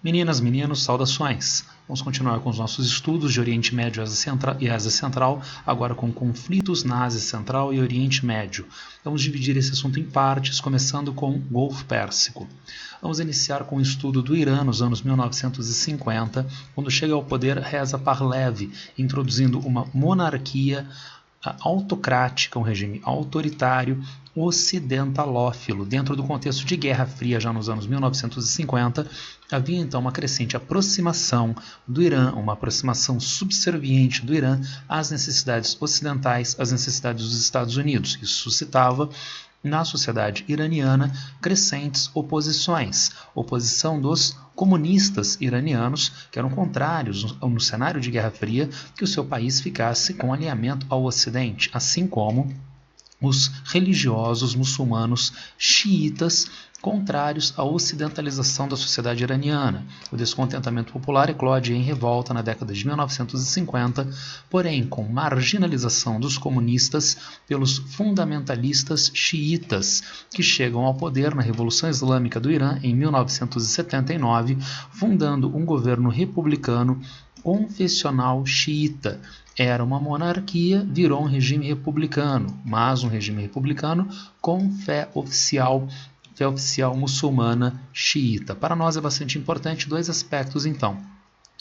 Meninas, meninos, saudações! Vamos continuar com os nossos estudos de Oriente Médio e Ásia Central, agora com conflitos na Ásia Central e Oriente Médio. Vamos dividir esse assunto em partes, começando com o Golfo Pérsico. Vamos iniciar com o estudo do Irã nos anos 1950, quando chega ao poder Reza Pahlavi, introduzindo uma monarquia autocrática, um regime autoritário, ocidentalófilo. Dentro do contexto de Guerra Fria, já nos anos 1950, havia então uma crescente aproximação do Irã, uma aproximação subserviente do Irã às necessidades ocidentais, às necessidades dos Estados Unidos. Isso suscitava na sociedade iraniana crescentes oposições, oposição dos comunistas iranianos, que eram contrários no cenário de Guerra Fria, que o seu país ficasse com alinhamento ao Ocidente, assim como os religiosos muçulmanos xiitas, contrários à ocidentalização da sociedade iraniana. O descontentamento popular eclode em revolta na década de 1950, porém com marginalização dos comunistas pelos fundamentalistas xiitas, que chegam ao poder na Revolução Islâmica do Irã em 1979, fundando um governo republicano confessional xiita. Era uma monarquia, virou um regime republicano, mas um regime republicano com fé oficial muçulmana xiita. Para nós é bastante importante dois aspectos, então.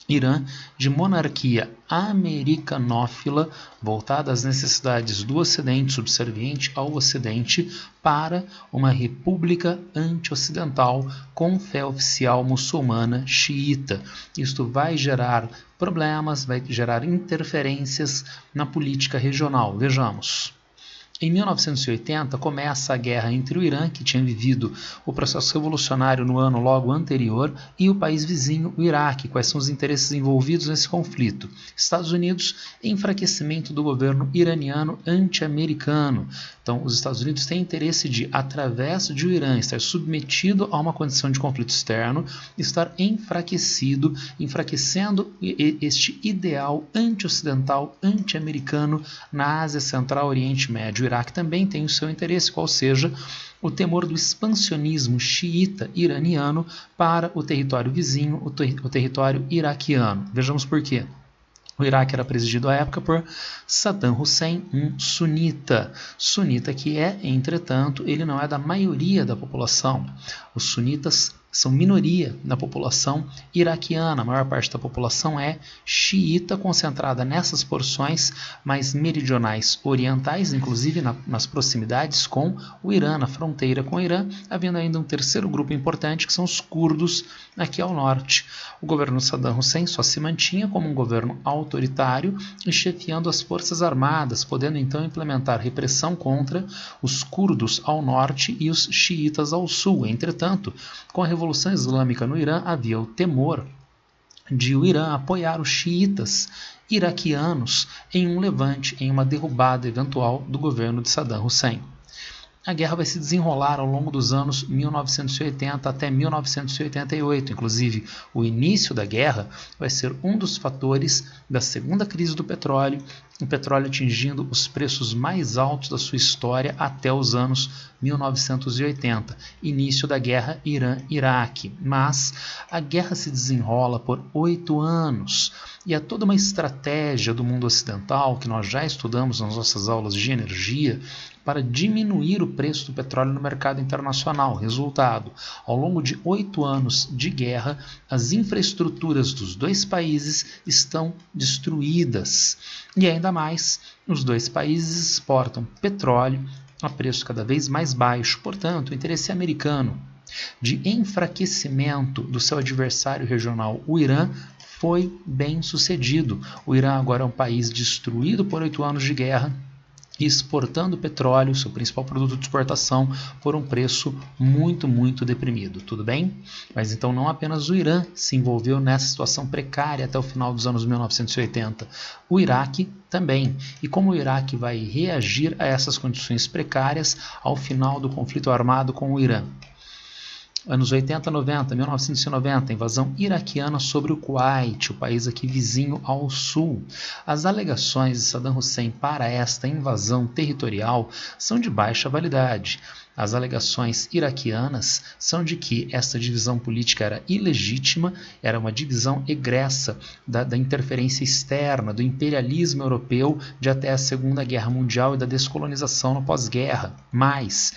Irã, de monarquia americanófila, voltada às necessidades do Ocidente, subserviente ao Ocidente, para uma república anti-ocidental com fé oficial muçulmana xiita. Isto vai gerar problemas, vai gerar interferências na política regional. Vejamos. Em 1980, começa a guerra entre o Irã, que tinha vivido o processo revolucionário no ano logo anterior, e o país vizinho, o Iraque. Quais são os interesses envolvidos nesse conflito? Estados Unidos, enfraquecimento do governo iraniano anti-americano. Então, os Estados Unidos têm interesse de, através de o Irã estar submetido a uma condição de conflito externo, estar enfraquecendo este ideal anti-ocidental, anti-americano na Ásia Central, Oriente Médio. O Iraque também tem o seu interesse, qual seja o temor do expansionismo xiita iraniano para o território vizinho, o território iraquiano. Vejamos por quê. O Iraque era presidido à época por Saddam Hussein, um sunita. Sunita que entretanto, ele não é da maioria da população. Os sunitas são minoria na população iraquiana. A maior parte da população é xiita, concentrada nessas porções mais meridionais orientais, inclusive nas proximidades com o Irã, na fronteira com o Irã, havendo ainda um terceiro grupo importante, que são os curdos, aqui ao norte. O governo Saddam Hussein só se mantinha como um governo autoritário e chefiando as forças armadas, podendo então implementar repressão contra os curdos ao norte e os xiitas ao sul. Entretanto, com a Revolução Islâmica no Irã, havia o temor de o Irã apoiar os xiitas iraquianos em um levante, em uma derrubada eventual do governo de Saddam Hussein. A guerra vai se desenrolar ao longo dos anos 1980 até 1988. Inclusive, o início da guerra vai ser um dos fatores da segunda crise do petróleo, o petróleo atingindo os preços mais altos da sua história até os anos 1980, início da guerra Irã-Iraque. Mas a guerra se desenrola por 8 anos e há toda uma estratégia do mundo ocidental, que nós já estudamos nas nossas aulas de energia, para diminuir o preço do petróleo no mercado internacional. Resultado, ao longo de 8 anos de guerra, as infraestruturas dos dois países estão destruídas. E ainda mais, os dois países exportam petróleo a preço cada vez mais baixo. Portanto, o interesse americano de enfraquecimento do seu adversário regional, o Irã, foi bem sucedido. O Irã agora é um país destruído por 8 anos de guerra, exportando petróleo, seu principal produto de exportação, por um preço muito, muito deprimido. Tudo bem? Mas então não apenas o Irã se envolveu nessa situação precária até o final dos anos 1980. O Iraque também. E como o Iraque vai reagir a essas condições precárias ao final do conflito armado com o Irã? Anos 80, 90, 1990, invasão iraquiana sobre o Kuwait, o país aqui vizinho ao sul. As alegações de Saddam Hussein para esta invasão territorial são de baixa validade. As alegações iraquianas são de que esta divisão política era ilegítima, era uma divisão egressa da interferência externa, do imperialismo europeu de até a Segunda Guerra Mundial e da descolonização no pós-guerra. Mas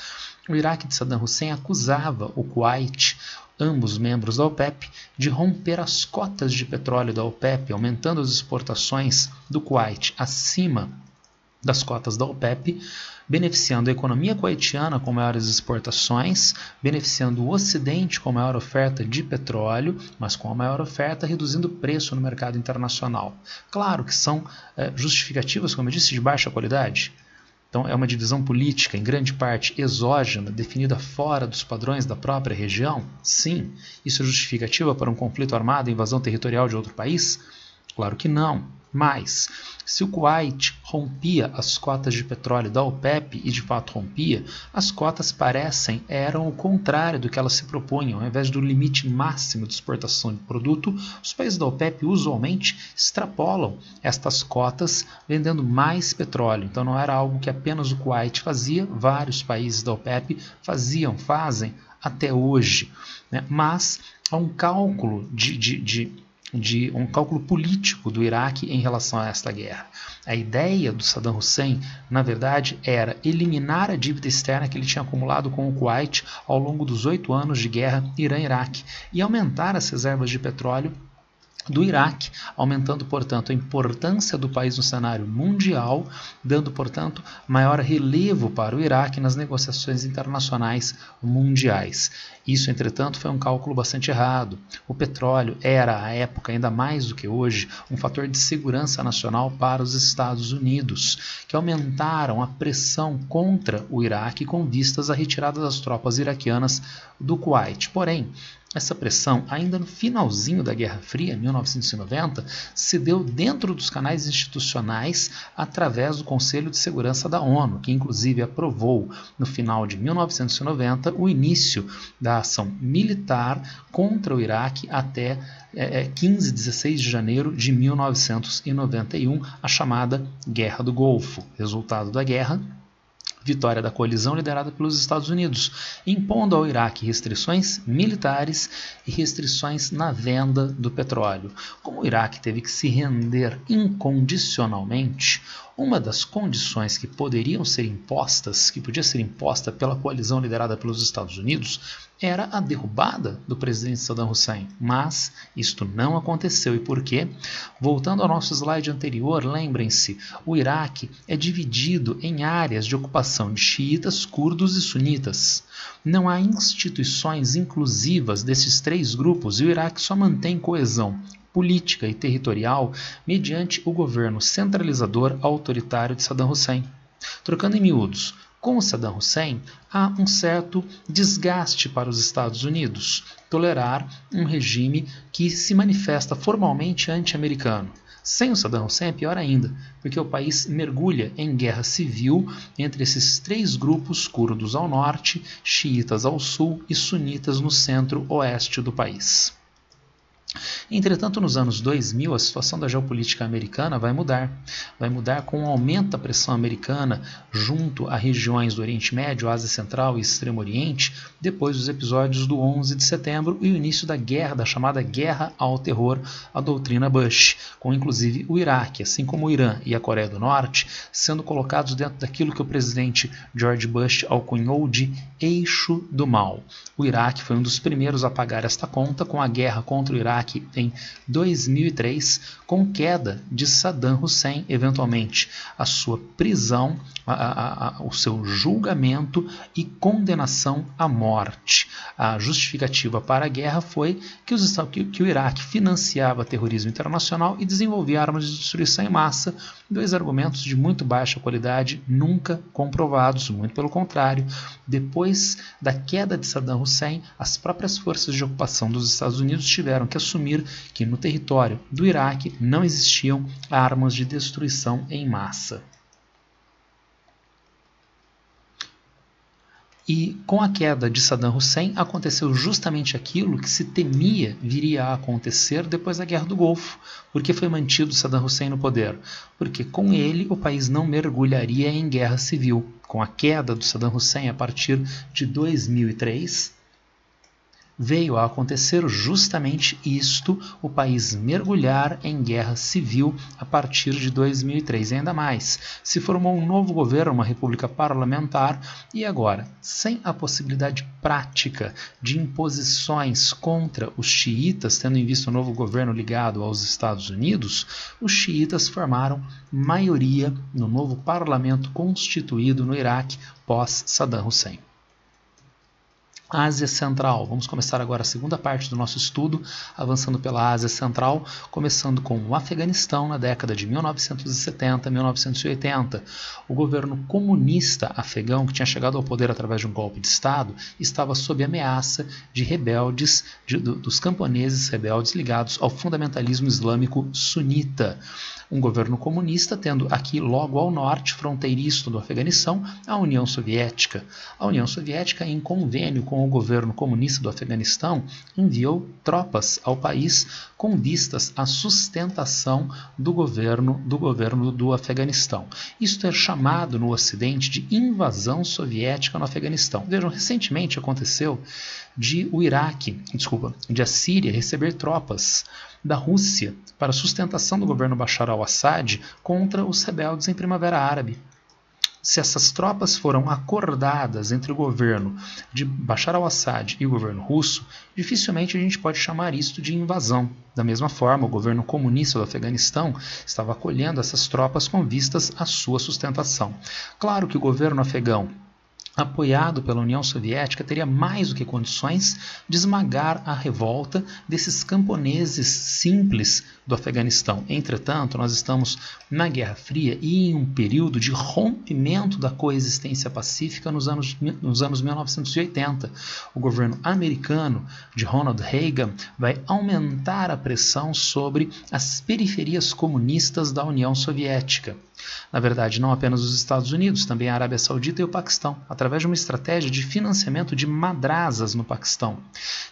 o Iraque de Saddam Hussein acusava o Kuwait, ambos membros da OPEP, de romper as cotas de petróleo da OPEP, aumentando as exportações do Kuwait acima das cotas da OPEP, beneficiando a economia kuwaitiana com maiores exportações, beneficiando o Ocidente com maior oferta de petróleo, mas com a maior oferta reduzindo o preço no mercado internacional. Claro que são justificativas, como eu disse, de baixa qualidade. Então, é uma divisão política, em grande parte exógena, definida fora dos padrões da própria região? Sim. Isso é justificativa para um conflito armado e invasão territorial de outro país? Claro que não. Mas, se o Kuwait rompia as cotas de petróleo da OPEP, e de fato rompia, as cotas eram o contrário do que elas se propunham. Ao invés do limite máximo de exportação de produto, os países da OPEP usualmente extrapolam estas cotas, vendendo mais petróleo. Então não era algo que apenas o Kuwait fazia, vários países da OPEP fazem até hoje. Né? Mas há um cálculo um cálculo político do Iraque em relação a esta guerra. A ideia do Saddam Hussein, na verdade, era eliminar a dívida externa que ele tinha acumulado com o Kuwait ao longo dos 8 anos de guerra Irã-Iraque e aumentar as reservas de petróleo do Iraque, aumentando, portanto, a importância do país no cenário mundial, dando, portanto, maior relevo para o Iraque nas negociações internacionais mundiais. Isso, entretanto, foi um cálculo bastante errado. O petróleo era, à época, ainda mais do que hoje, um fator de segurança nacional para os Estados Unidos, que aumentaram a pressão contra o Iraque com vistas à retirada das tropas iraquianas do Kuwait. Porém, essa pressão, ainda no finalzinho da Guerra Fria, 1990, se deu dentro dos canais institucionais através do Conselho de Segurança da ONU, que inclusive aprovou, no final de 1990, o início da ação militar contra o Iraque até 16 de janeiro de 1991, a chamada Guerra do Golfo. Resultado da guerra: vitória da coalizão liderada pelos Estados Unidos, impondo ao Iraque restrições militares e restrições na venda do petróleo. Como o Iraque teve que se render incondicionalmente, uma das condições que podia ser imposta pela coalizão liderada pelos Estados Unidos era a derrubada do presidente Saddam Hussein. Mas isto não aconteceu. E por quê? Voltando ao nosso slide anterior, lembrem-se, o Iraque é dividido em áreas de ocupação de xiitas, curdos e sunitas. Não há instituições inclusivas desses três grupos e o Iraque só mantém coesão política e territorial mediante o governo centralizador autoritário de Saddam Hussein. Trocando em miúdos, com o Saddam Hussein, há um certo desgaste para os Estados Unidos tolerar um regime que se manifesta formalmente anti-americano. Sem o Saddam Hussein é pior ainda, porque o país mergulha em guerra civil entre esses três grupos curdos ao norte, xiitas ao sul e sunitas no centro-oeste do país. Entretanto, nos anos 2000, a situação da geopolítica americana vai mudar. Vai mudar com o aumento da pressão americana junto a regiões do Oriente Médio, Ásia Central e Extremo Oriente, depois dos episódios do 11 de setembro e o início da guerra, da chamada Guerra ao Terror, a doutrina Bush, com inclusive o Iraque, assim como o Irã e a Coreia do Norte, sendo colocados dentro daquilo que o presidente George Bush alcunhou de eixo do mal. O Iraque foi um dos primeiros a pagar esta conta com a guerra contra o Iraque em 2003, com queda de Saddam Hussein, eventualmente a sua prisão, o seu julgamento e condenação à morte. A justificativa para a guerra foi que o Iraque financiava terrorismo internacional e desenvolvia armas de destruição em massa, dois argumentos de muito baixa qualidade, nunca comprovados, muito pelo contrário. Depois da queda de Saddam Hussein, as próprias forças de ocupação dos Estados Unidos tiveram que assumir que no território do Iraque não existiam armas de destruição em massa. E com a queda de Saddam Hussein aconteceu justamente aquilo que se temia viria a acontecer depois da Guerra do Golfo. Por que foi mantido Saddam Hussein no poder? Porque com ele o país não mergulharia em guerra civil. Com a queda do Saddam Hussein a partir de 2003, veio a acontecer justamente isto, o país mergulhar em guerra civil a partir de 2003. E ainda mais, se formou um novo governo, uma república parlamentar, e agora, sem a possibilidade prática de imposições contra os xiitas, tendo em vista o novo governo ligado aos Estados Unidos, os xiitas formaram maioria no novo parlamento constituído no Iraque pós Saddam Hussein. Ásia Central. Vamos começar agora a segunda parte do nosso estudo, avançando pela Ásia Central, começando com o Afeganistão na década de 1970 1980. O governo comunista afegão, que tinha chegado ao poder através de um golpe de Estado, estava sob ameaça de rebeldes, dos camponeses rebeldes ligados ao fundamentalismo islâmico sunita. Um governo comunista tendo aqui logo ao norte, fronteiriço do Afeganistão, a União Soviética. A União Soviética, em convênio com o governo comunista do Afeganistão, enviou tropas ao país com vistas à sustentação do governo do Afeganistão. Isto é chamado no Ocidente de invasão soviética no Afeganistão. Vejam, recentemente aconteceu de a Síria receber tropas da Rússia para a sustentação do governo Bashar al-Assad contra os rebeldes em Primavera Árabe. Se essas tropas foram acordadas entre o governo de Bashar al-Assad e o governo russo, dificilmente a gente pode chamar isto de invasão. Da mesma forma, o governo comunista do Afeganistão estava acolhendo essas tropas com vistas à sua sustentação. Claro que o governo afegão, apoiado pela União Soviética, teria mais do que condições de esmagar a revolta desses camponeses simples do Afeganistão. Entretanto, nós estamos na Guerra Fria e em um período de rompimento da coexistência pacífica nos anos 1980. O governo americano de Ronald Reagan vai aumentar a pressão sobre as periferias comunistas da União Soviética. Na verdade, não apenas os Estados Unidos, também a Arábia Saudita e o Paquistão, através de uma estratégia de financiamento de madrasas no Paquistão.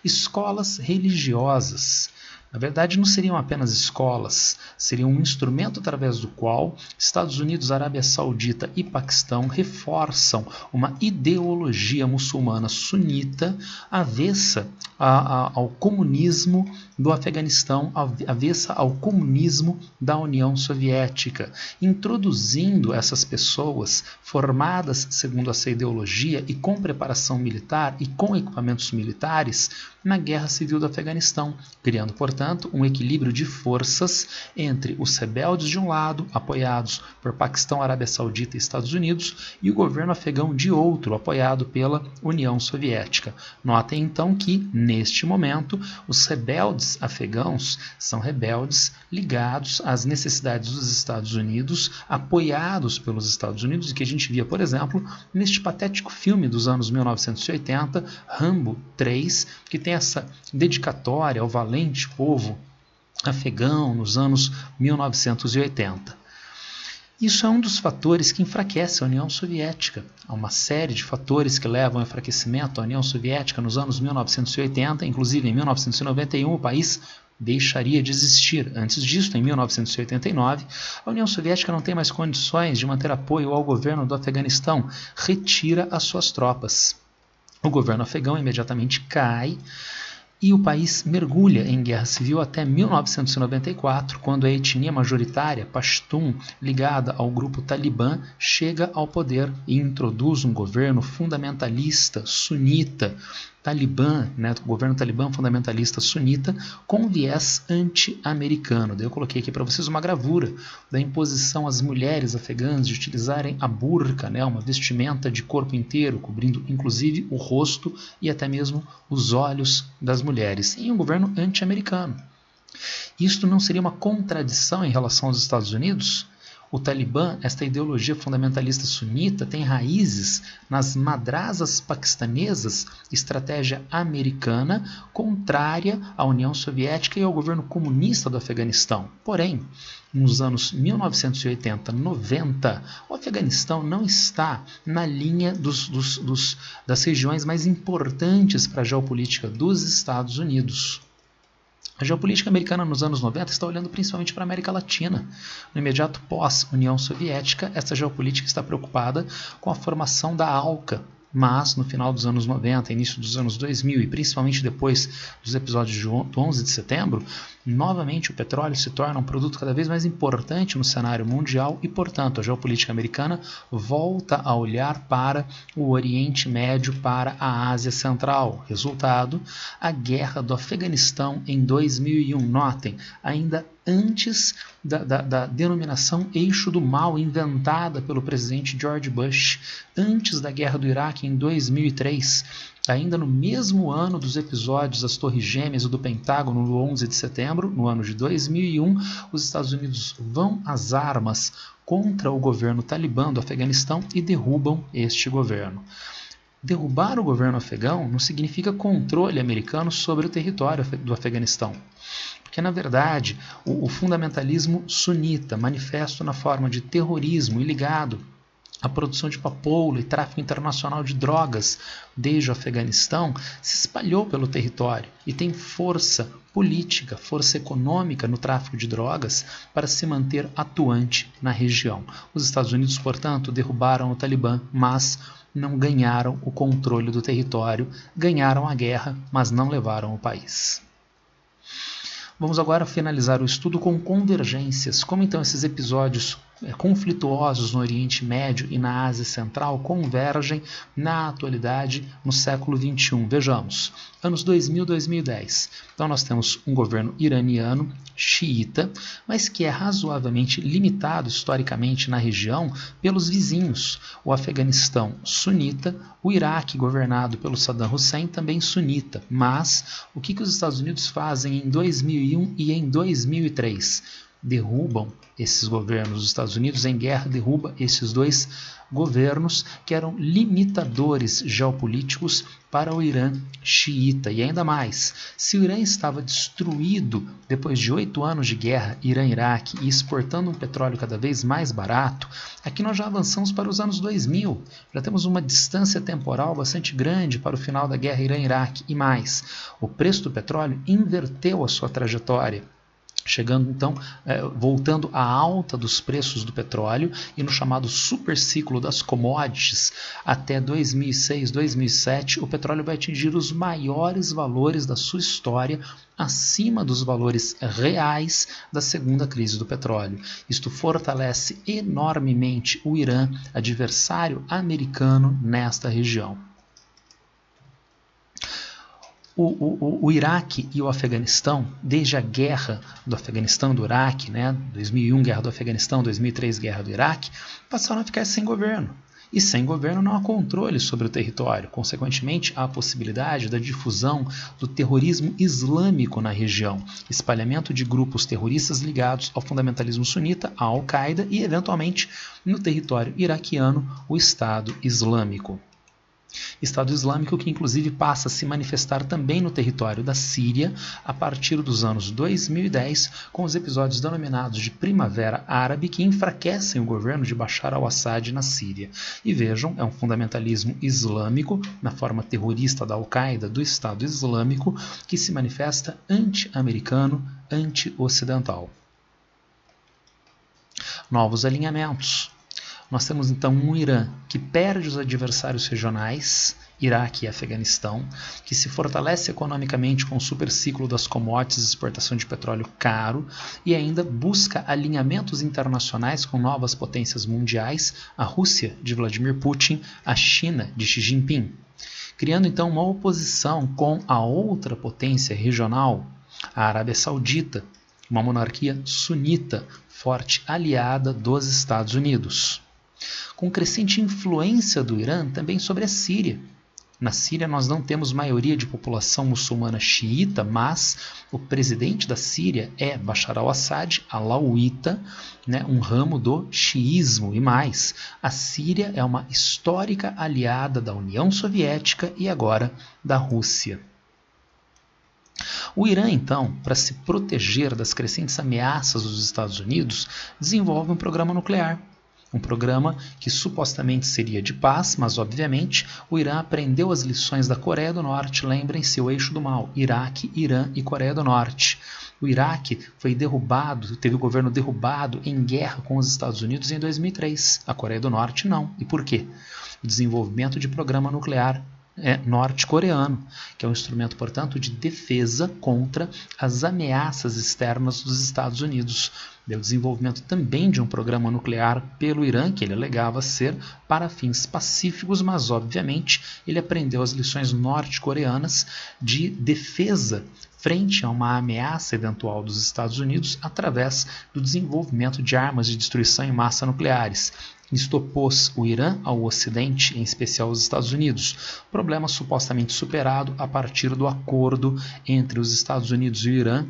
Escolas religiosas. Na verdade, não seriam apenas escolas, seriam um instrumento através do qual Estados Unidos, Arábia Saudita e Paquistão reforçam uma ideologia muçulmana sunita avessa ao comunismo do Afeganistão, avessa ao comunismo da União Soviética, introduzindo essas pessoas formadas segundo essa ideologia e com preparação militar e com equipamentos militares na Guerra Civil do Afeganistão, criando, portanto, um equilíbrio de forças entre os rebeldes de um lado, apoiados por Paquistão, Arábia Saudita e Estados Unidos, e o governo afegão de outro, apoiado pela União Soviética. Notem então que, neste momento, os rebeldes afegãos são rebeldes ligados às necessidades dos Estados Unidos, apoiados pelos Estados Unidos, e que a gente via, por exemplo, neste patético filme dos anos 1980, Rambo 3, que tem essa dedicatória ao valente povo afegão nos anos 1980. Isso é um dos fatores que enfraquece a União Soviética. Há uma série de fatores que levam ao enfraquecimento da União Soviética nos anos 1980, inclusive em 1991 o país deixaria de existir. Antes disso, em 1989, a União Soviética não tem mais condições de manter apoio ao governo do Afeganistão, retira as suas tropas. O governo afegão imediatamente cai e o país mergulha em guerra civil até 1994, quando a etnia majoritária Pashtun, ligada ao grupo Talibã, chega ao poder e introduz um governo fundamentalista sunita, Talibã, o governo Talibã fundamentalista sunita, com viés anti-americano. Daí eu coloquei aqui para vocês uma gravura da imposição às mulheres afegãs de utilizarem a burca, uma vestimenta de corpo inteiro, cobrindo inclusive o rosto e até mesmo os olhos das mulheres, em um governo anti-americano. Isto não seria uma contradição em relação aos Estados Unidos? O Talibã, esta ideologia fundamentalista sunita, tem raízes nas madrasas paquistanesas, estratégia americana contrária à União Soviética e ao governo comunista do Afeganistão. Porém, nos anos 1980-90, o Afeganistão não está na linha das regiões mais importantes para a geopolítica dos Estados Unidos. A geopolítica americana nos anos 90 está olhando principalmente para a América Latina. No imediato pós-União Soviética, essa geopolítica está preocupada com a formação da ALCA, mas no final dos anos 90, início dos anos 2000 e principalmente depois dos episódios do 11 de setembro, novamente o petróleo se torna um produto cada vez mais importante no cenário mundial e, portanto, a geopolítica americana volta a olhar para o Oriente Médio, para a Ásia Central. Resultado, a guerra do Afeganistão em 2001. Notem, ainda antes da denominação eixo do mal inventada pelo presidente George Bush, antes da guerra do Iraque em 2003, ainda no mesmo ano dos episódios das Torres Gêmeas e do Pentágono no 11 de setembro, no ano de 2001, os Estados Unidos vão às armas contra o governo talibã do Afeganistão e derrubam este governo. Derrubar o governo afegão não significa controle americano sobre o território do Afeganistão. Porque, na verdade, o fundamentalismo sunita, manifesto na forma de terrorismo e ligado à produção de papoula e tráfico internacional de drogas desde o Afeganistão, se espalhou pelo território e tem força política, força econômica no tráfico de drogas para se manter atuante na região. Os Estados Unidos, portanto, derrubaram o Talibã, mas não ganharam o controle do território, ganharam a guerra, mas não levaram o país. Vamos agora finalizar o estudo com convergências. Como então esses episódios conflituosos no Oriente Médio e na Ásia Central convergem na atualidade no século XXI. Vejamos, anos 2000 e 2010. Então nós temos um governo iraniano, xiita, mas que é razoavelmente limitado historicamente na região pelos vizinhos. O Afeganistão sunita, o Iraque governado pelo Saddam Hussein também sunita. Mas o que os Estados Unidos fazem em 2001 e em 2003? Derrubam esses governos. Os Estados Unidos em guerra derruba esses dois governos que eram limitadores geopolíticos para o Irã xiita. E ainda mais, se o Irã estava destruído depois de 8 anos de guerra Irã-Iraque e exportando um petróleo cada vez mais barato, aqui nós já avançamos para os anos 2000. Já temos uma distância temporal bastante grande para o final da guerra Irã-Iraque e mais. O preço do petróleo inverteu a sua trajetória, chegando então, voltando à alta dos preços do petróleo e no chamado superciclo das commodities, até 2006, 2007, o petróleo vai atingir os maiores valores da sua história, acima dos valores reais da segunda crise do petróleo. Isto fortalece enormemente o Irã, adversário americano nesta região. O Iraque e o Afeganistão, desde a guerra do Afeganistão e do Iraque, 2001 guerra do Afeganistão, 2003 guerra do Iraque, passaram a ficar sem governo. E sem governo não há controle sobre o território. Consequentemente, há a possibilidade da difusão do terrorismo islâmico na região, espalhamento de grupos terroristas ligados ao fundamentalismo sunita, à Al-Qaeda e, eventualmente, no território iraquiano, o Estado Islâmico. Estado Islâmico que inclusive passa a se manifestar também no território da Síria a partir dos anos 2010, com os episódios denominados de Primavera Árabe que enfraquecem o governo de Bashar al-Assad na Síria. E vejam, é um fundamentalismo islâmico, na forma terrorista da Al-Qaeda, do Estado Islâmico, que se manifesta anti-americano, anti-ocidental. Novos alinhamentos. Nós temos então um Irã que perde os adversários regionais, Iraque e Afeganistão, que se fortalece economicamente com o superciclo das commodities e exportação de petróleo caro e ainda busca alinhamentos internacionais com novas potências mundiais, a Rússia de Vladimir Putin, a China de Xi Jinping, criando então uma oposição com a outra potência regional, a Arábia Saudita, uma monarquia sunita, forte aliada dos Estados Unidos, com crescente influência do Irã também sobre a Síria, Na Síria nós não temos maioria de população muçulmana xiita, mas o presidente da Síria é Bashar al-Assad, alauíta, né, um ramo do xiismo. E mais, a Síria é uma histórica aliada da União Soviética e agora da Rússia. O Irã, então, para se proteger das crescentes ameaças dos Estados Unidos, desenvolve um programa nuclear. Um programa que supostamente seria de paz, mas obviamente o Irã aprendeu as lições da Coreia do Norte. Lembrem-se, o eixo do mal: Iraque, Irã e Coreia do Norte. O Iraque foi derrubado, teve o governo derrubado em guerra com os Estados Unidos em 2003. A Coreia do Norte não. E por quê? O desenvolvimento de programa nuclear norte-coreano, que é um instrumento, portanto, de defesa contra as ameaças externas dos Estados Unidos. O desenvolvimento também de um programa nuclear pelo Irã, que ele alegava ser para fins pacíficos, mas, obviamente, ele aprendeu as lições norte-coreanas de defesa frente a uma ameaça eventual dos Estados Unidos através do desenvolvimento de armas de destruição em massa nucleares. Isto opôs o Irã ao Ocidente, em especial aos Estados Unidos, problema supostamente superado a partir do acordo entre os Estados Unidos e o Irã,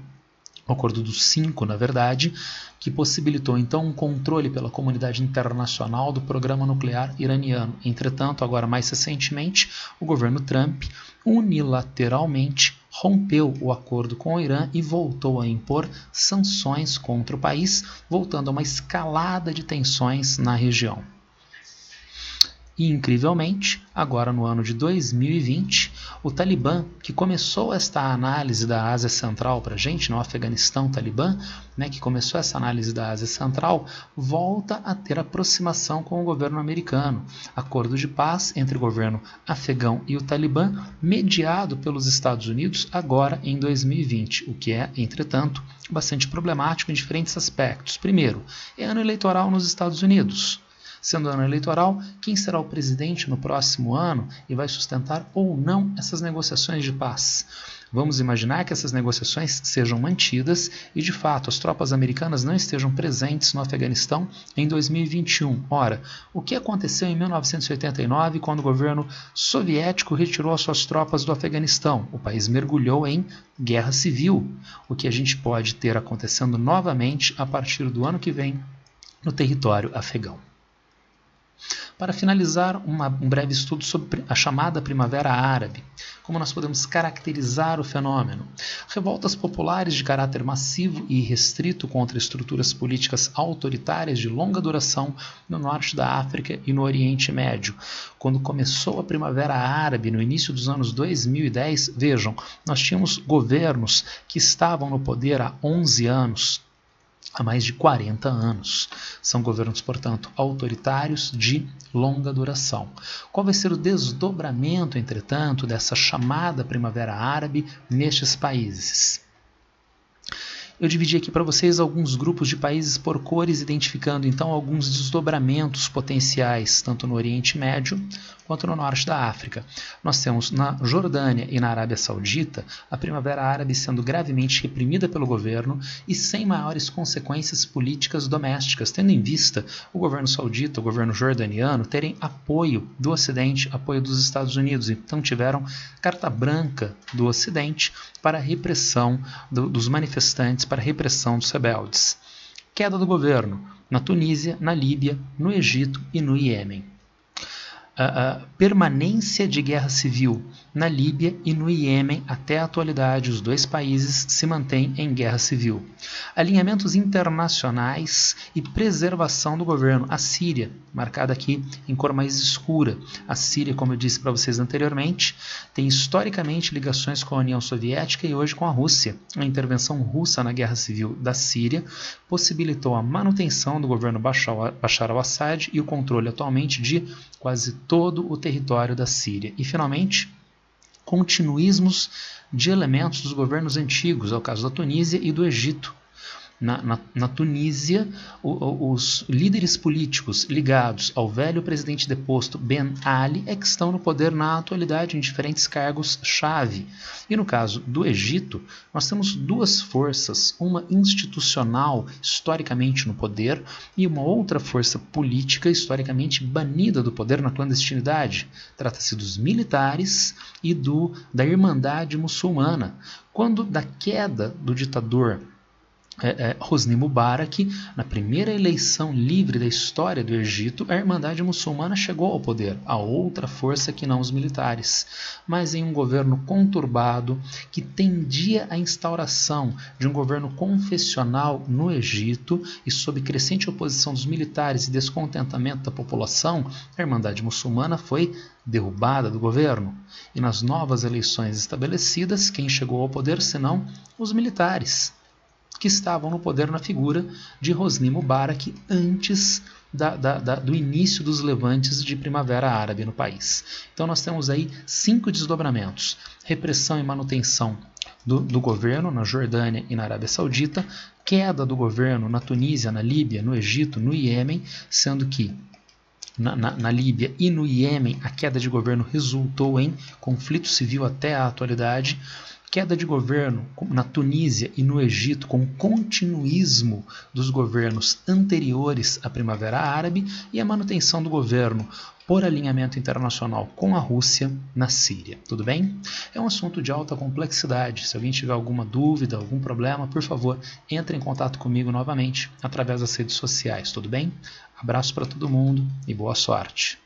o acordo dos 5, na verdade, que possibilitou então um controle pela comunidade internacional do programa nuclear iraniano. Entretanto, agora mais recentemente, o governo Trump unilateralmente rompeu o acordo com o Irã e voltou a impor sanções contra o país, voltando a uma escalada de tensões na região. E, incrivelmente, agora no ano de 2020, o Talibã, que começou esta análise da Ásia Central para a gente, no Afeganistão Talibã, né, que começou essa análise da Ásia Central, volta a ter aproximação com o governo americano. Acordo de paz entre o governo afegão e o Talibã, mediado pelos Estados Unidos agora em 2020, o que é, entretanto, bastante problemático em diferentes aspectos. Primeiro, é ano eleitoral nos Estados Unidos. Sendo ano eleitoral, quem será o presidente no próximo ano e vai sustentar ou não essas negociações de paz? Vamos imaginar que essas negociações sejam mantidas e, de fato, as tropas americanas não estejam presentes no Afeganistão em 2021. Ora, o que aconteceu em 1989 quando o governo soviético retirou as suas tropas do Afeganistão? O país mergulhou em guerra civil, o que a gente pode ter acontecendo novamente a partir do ano que vem no território afegão. Para finalizar, um breve estudo sobre a chamada Primavera Árabe. Como nós podemos caracterizar o fenômeno? Revoltas populares de caráter massivo e irrestrito contra estruturas políticas autoritárias de longa duração no norte da África e no Oriente Médio. Quando começou a Primavera Árabe, no início dos anos 2010, vejam, nós tínhamos governos que estavam no poder há 11 anos. Há mais de 40 anos. São governos, portanto, autoritários de longa duração. Qual vai ser o desdobramento, entretanto, dessa chamada Primavera Árabe nestes países? Eu dividi aqui para vocês alguns grupos de países por cores, identificando então alguns desdobramentos potenciais, tanto no Oriente Médio quanto no norte da África. Nós temos na Jordânia e na Arábia Saudita a Primavera Árabe sendo gravemente reprimida pelo governo e sem maiores consequências políticas domésticas, tendo em vista o governo saudita, o governo jordaniano, terem apoio do Ocidente, apoio dos Estados Unidos, então tiveram carta branca do Ocidente para a repressão dos manifestantes, para a repressão dos rebeldes. Queda do governo na Tunísia, na Líbia, no Egito e no Iêmen. A permanência de guerra civil na Líbia e no Iêmen até a atualidade. Os dois países se mantêm em guerra civil. Alinhamentos internacionais e preservação do governo. A Síria, marcada aqui em cor mais escura. A Síria, como eu disse para vocês anteriormente, tem historicamente ligações com a União Soviética e hoje com a Rússia. A intervenção russa na guerra civil da Síria possibilitou a manutenção do governo Bashar al-Assad e o controle atualmente de quase todo o território da Síria. E, finalmente, continuismos de elementos dos governos antigos, é o caso da Tunísia e do Egito. Na Tunísia, os líderes políticos ligados ao velho presidente deposto Ben Ali é que estão no poder na atualidade em diferentes cargos-chave. E no caso do Egito, nós temos duas forças, uma institucional, historicamente no poder, e uma outra força política, historicamente banida do poder na clandestinidade. Trata-se dos militares e da Irmandade Muçulmana. Quando da queda do ditador Hosni Mubarak, na primeira eleição livre da história do Egito, a Irmandade Muçulmana chegou ao poder, a outra força que não os militares, mas em um governo conturbado que tendia à instauração de um governo confessional no Egito e sob crescente oposição dos militares e descontentamento da população, a Irmandade Muçulmana foi derrubada do governo. E nas novas eleições estabelecidas, quem chegou ao poder senão os militares, que estavam no poder na figura de Hosni Mubarak antes do início dos levantes de primavera árabe no país. Então nós temos aí 5 desdobramentos: repressão e manutenção do governo na Jordânia e na Arábia Saudita, queda do governo na Tunísia, na Líbia, no Egito, no Iêmen, sendo que na Líbia e no Iêmen a queda de governo resultou em conflito civil até a atualidade. Queda de governo na Tunísia e no Egito com o continuismo dos governos anteriores à Primavera Árabe e a manutenção do governo por alinhamento internacional com a Rússia na Síria. Tudo bem? É um assunto de alta complexidade. Se alguém tiver alguma dúvida, algum problema, por favor, entre em contato comigo novamente através das redes sociais. Tudo bem? Abraço para todo mundo e boa sorte.